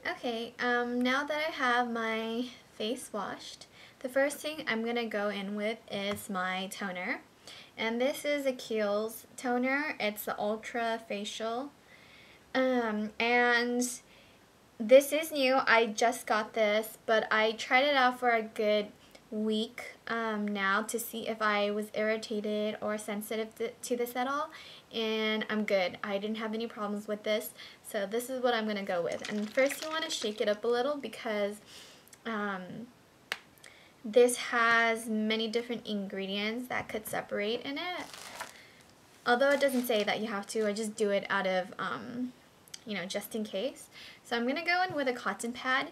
Okay, now that I have my face washed, the first thing I'm going to go in with is my toner. And this is a Kiehl's toner. It's the Ultra Facial. And this is new. I just got this, but I tried it out for a good week now to see if I was irritated or sensitive to this at all, and I'm good. I didn't have any problems with this, so this is what I'm going to go with. And first you want to shake it up a little because this has many different ingredients that could separate in it. Although it doesn't say that you have to, I just do it out of just in case. So I'm going to go in with a cotton pad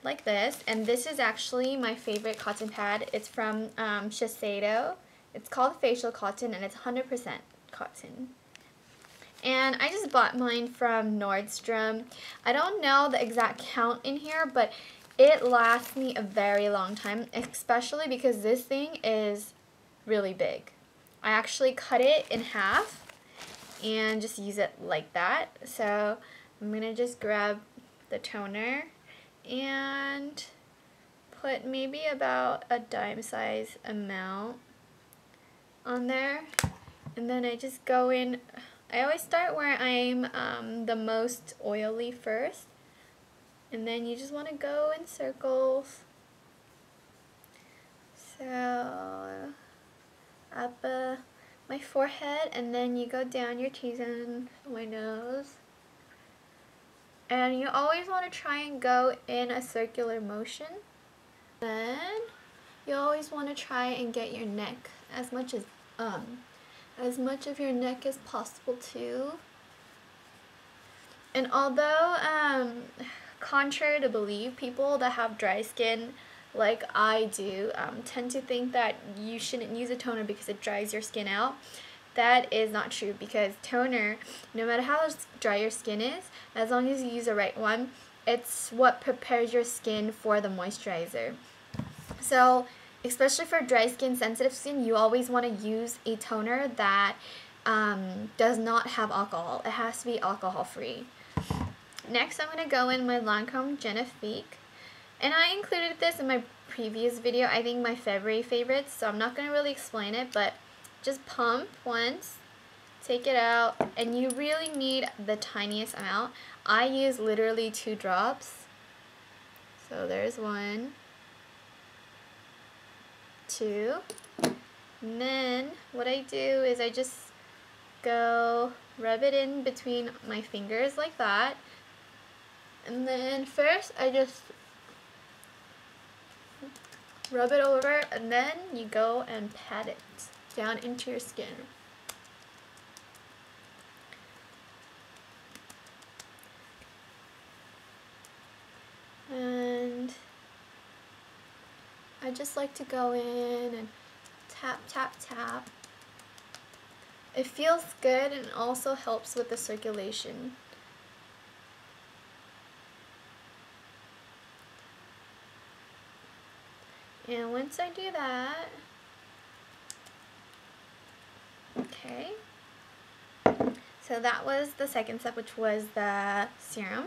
like this, and this is actually my favorite cotton pad. It's from Shiseido. It's called Facial Cotton, and it's 100% cotton. And I just bought mine from Nordstrom. I don't know the exact count in here, but it lasts me a very long time, especially because this thing is really big. I actually cut it in half and just use it like that. So I'm going to just grab the toner and put maybe about a dime size amount on there. And then I just go in. I always start where I'm the most oily first. And then you just want to go in circles. So up my forehead, and then you go down your T's and my nose. And you always want to try and go in a circular motion. Then you always want to try and get your neck as much of your neck as possible too. And although contrary to believe, people that have dry skin like I do tend to think that you shouldn't use a toner because it dries your skin out. That is not true, because toner, no matter how dry your skin is, as long as you use the right one, it's what prepares your skin for the moisturizer. So, especially for dry skin, sensitive skin, you always want to use a toner that does not have alcohol. It has to be alcohol free. Next, I'm going to go in my Lancome Genifique. And I included this in my previous video, I think my February favorites, so I'm not going to really explain it, but just pump once, take it out, and you really need the tiniest amount. I use literally 2 drops. So there's 1, 2, and then what I do is I just go rub it in between my fingers like that. And then first I just rub it over, and then you go and pat it down into your skin. And I just like to go in and tap, tap, tap. It feels good and also helps with the circulation. And once I do that, okay, so that was the second step, which was the serum.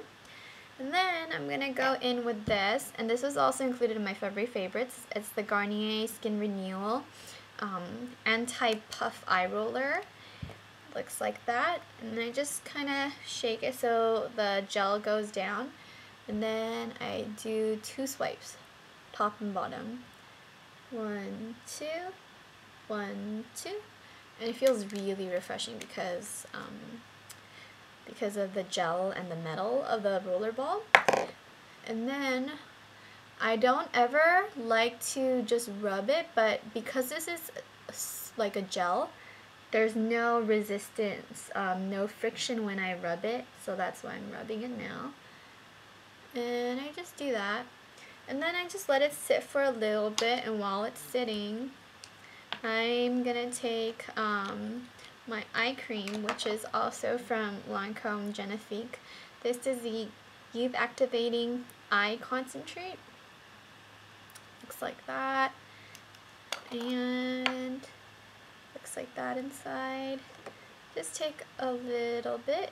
And then I'm going to go in with this, and this was also included in my February favorites. It's the Garnier Skin Renewal Anti-Puff Eye Roller. Looks like that. And I just kind of shake it so the gel goes down. And then I do 2 swipes, top and bottom. 1, 2, 1, 2. And it feels really refreshing because of the gel and the metal of the roller ball. And then I don't ever like to just rub it, but because this is like a gel, there's no resistance, no friction when I rub it, so that's why I'm rubbing it now. And I just do that. And then I just let it sit for a little bit, and while it's sitting, I'm gonna take my eye cream, which is also from Lancome Genifique. This is the Youth Activating Eye Concentrate. Looks like that. And looks like that inside. Just take a little bit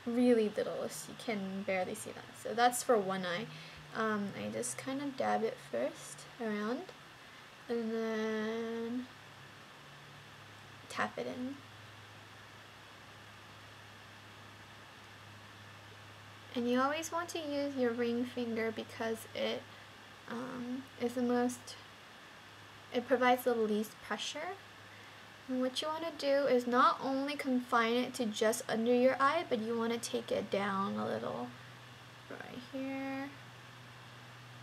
really little, so you can barely see that. So that's for one eye. I just kind of dab it first around, and then tap it in. And you always want to use your ring finger because it is the most, it provides the least pressure. And what you want to do is not only confine it to just under your eye, but you want to take it down a little, right here,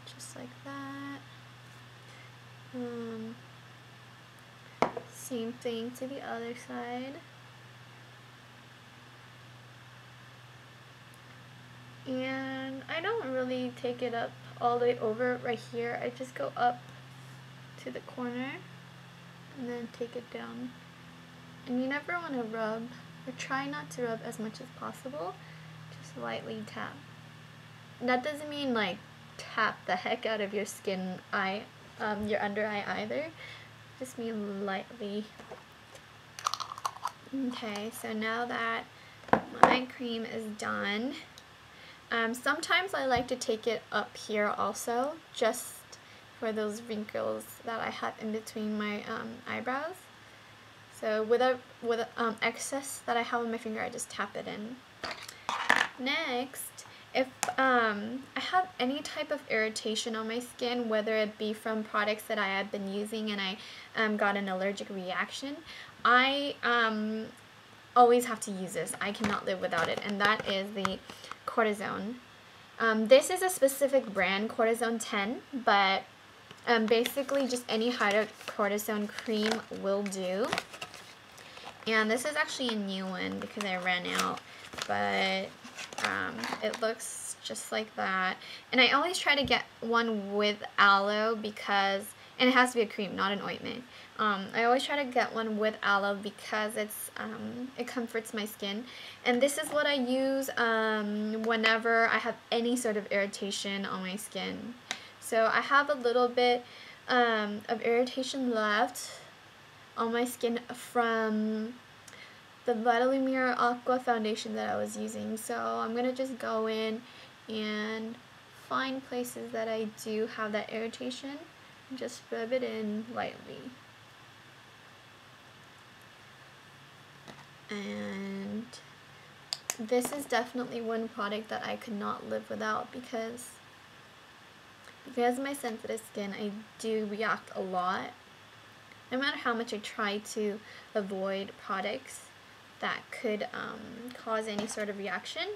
just like that. Same thing to the other side. And I don't really take it up all the way over right here. I just go up to the corner and then take it down. And you never want to rub, or try not to rub as much as possible. Just lightly tap. And that doesn't mean like tap the heck out of your skin eye, your under eye either. Just mean lightly. Okay, so now that my eye cream is done, sometimes I like to take it up here also, just for those wrinkles that I have in between my eyebrows. So with excess that I have on my finger, I just tap it in. Next, if I have any type of irritation on my skin, whether it be from products that I have been using and I got an allergic reaction, I always have to use this. I cannot live without it, and that is the Cortisone. This is a specific brand, Cortisone 10, but basically just any hydrocortisone cream will do. And this is actually a new one because I ran out, but it looks just like that. And I always try to get one with aloe because, and it has to be a cream, not an ointment. I always try to get one with aloe because it's it comforts my skin. And this is what I use whenever I have any sort of irritation on my skin. So I have a little bit of irritation left on my skin from the Vitalumere Aqua foundation that I was using. So I'm going to just go in and find places that I do have that irritation and just rub it in lightly. And this is definitely one product that I could not live without because of my sensitive skin. I do react a lot. No matter how much I try to avoid products that could cause any sort of reaction,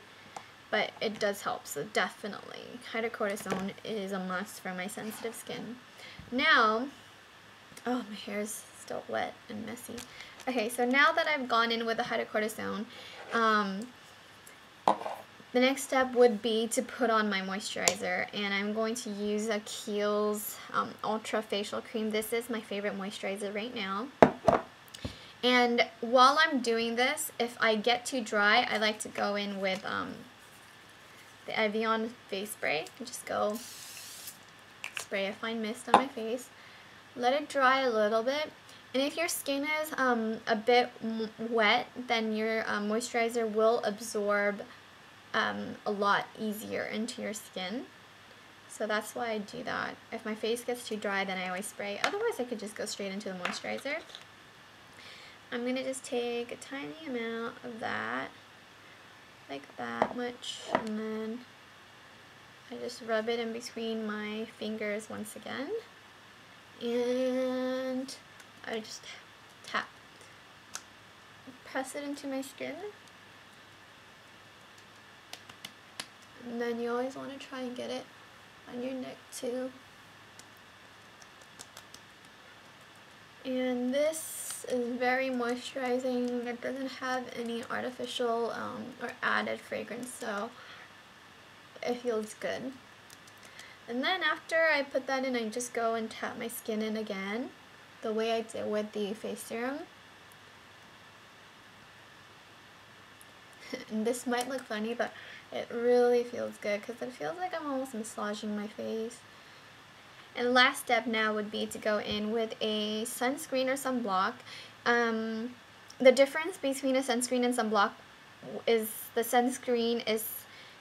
but it does help. So definitely hydrocortisone is a must for my sensitive skin. Now, oh, my hair is still wet and messy. Okay, so now that I've gone in with the hydrocortisone, the next step would be to put on my moisturizer, and I'm going to use a Kiehl's Ultra Facial Cream. This is my favorite moisturizer right now. And while I'm doing this, if I get too dry, I like to go in with the Evian face spray. Just go spray a fine mist on my face. Let it dry a little bit. And if your skin is a bit wet, then your moisturizer will absorb a lot easier into your skin. So that's why I do that. If my face gets too dry, then I always spray. Otherwise, I could just go straight into the moisturizer. I'm going to just take a tiny amount of that, like that much, and then I just rub it in between my fingers once again. And I just tap. Press it into my skin. And then you always want to try and get it on your neck too. And this is very moisturizing. It doesn't have any artificial or added fragrance, so it feels good. And then after I put that in, I just go and tap my skin in again, the way I did with the face serum. And this might look funny, but it really feels good because it feels like I'm almost massaging my face. And the last step now would be to go in with a sunscreen or sunblock. The difference between a sunscreen and sunblock is the sunscreen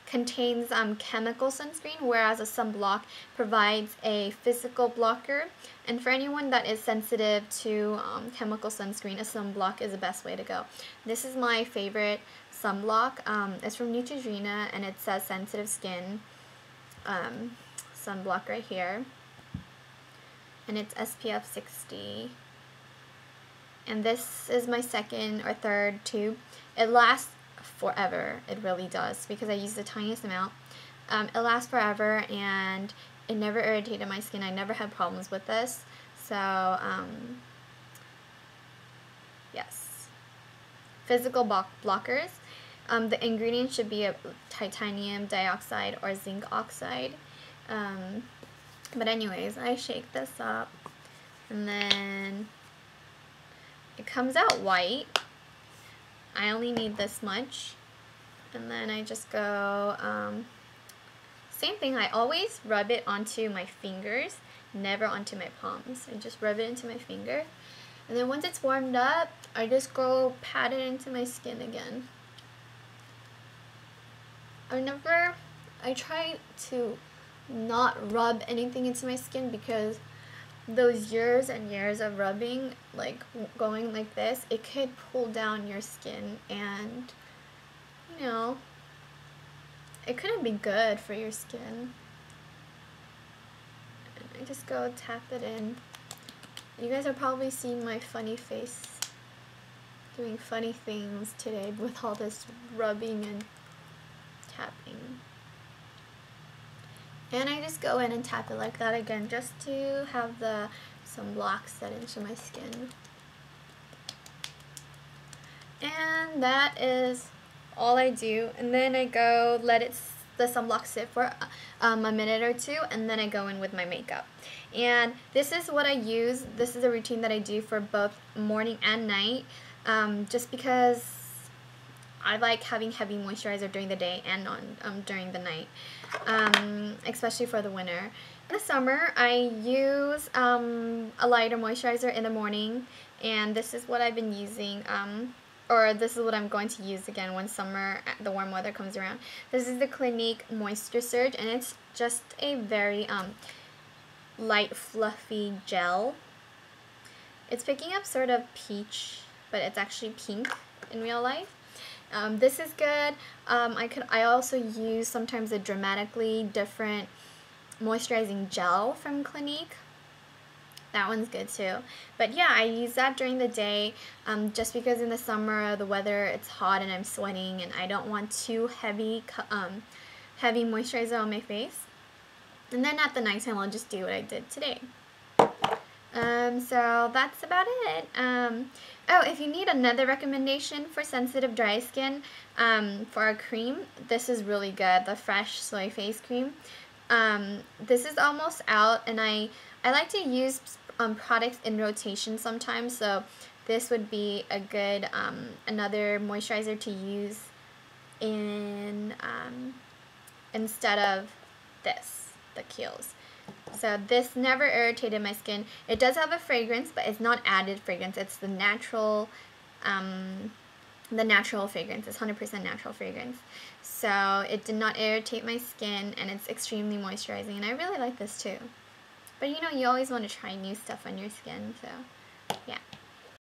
contains chemical sunscreen, whereas a sunblock provides a physical blocker. And for anyone that is sensitive to chemical sunscreen, a sunblock is the best way to go. This is my favorite sunblock. It's from Neutrogena, and it says sensitive skin sunblock right here, and it's SPF 60. And this is my second or third tube. It lasts forever. It really does, because I use the tiniest amount. It lasts forever, and it never irritated my skin. I never had problems with this. So yes, physical blockers. The ingredients should be a titanium dioxide or zinc oxide. But anyways, I shake this up, and then it comes out white. I only need this much, and then I just go, same thing, I always rub it onto my fingers, never onto my palms. I just rub it into my finger, and then once it's warmed up, I just go pat it into my skin again. I try to not rub anything into my skin, because those years and years of rubbing, like going like this, it could pull down your skin, and you know, it couldn't be good for your skin. And I just go tap it in. You guys are probably seeing my funny face doing funny things today with all this rubbing and tapping. And I just go in and tap it like that again, just to have some blocks set into my skin. And that is all I do. And then I go let the sunblock sit for a minute or two, and then I go in with my makeup. And this is what I use. This is a routine that I do for both morning and night, just because I like having heavy moisturizer during the day and during the night, especially for the winter. In the summer, I use a lighter moisturizer in the morning, and this is what I've been using, or this is what I'm going to use again when the warm weather comes around. This is the Clinique Moisture Surge, and it's just a very light, fluffy gel. It's picking up sort of peach, but it's actually pink in real life. This is good. I also use sometimes a Dramatically Different moisturizing gel from Clinique. That one's good too. But yeah, I use that during the day, just because in the summer the weather, it's hot and I'm sweating, and I don't want too heavy moisturizer on my face. And then at the nighttime, I'll just do what I did today. So that's about it. Oh, if you need another recommendation for sensitive dry skin, for a cream, this is really good, the Fresh Soy Face Cream. This is almost out, and I like to use products in rotation sometimes, so this would be a good another moisturizer to use instead of the Kiehl's. So this never irritated my skin. It does have a fragrance, but it's not added fragrance. It's the natural fragrance. It's 100% natural fragrance. So it did not irritate my skin, and it's extremely moisturizing, and I really like this too. But you know, you always want to try new stuff on your skin, so yeah.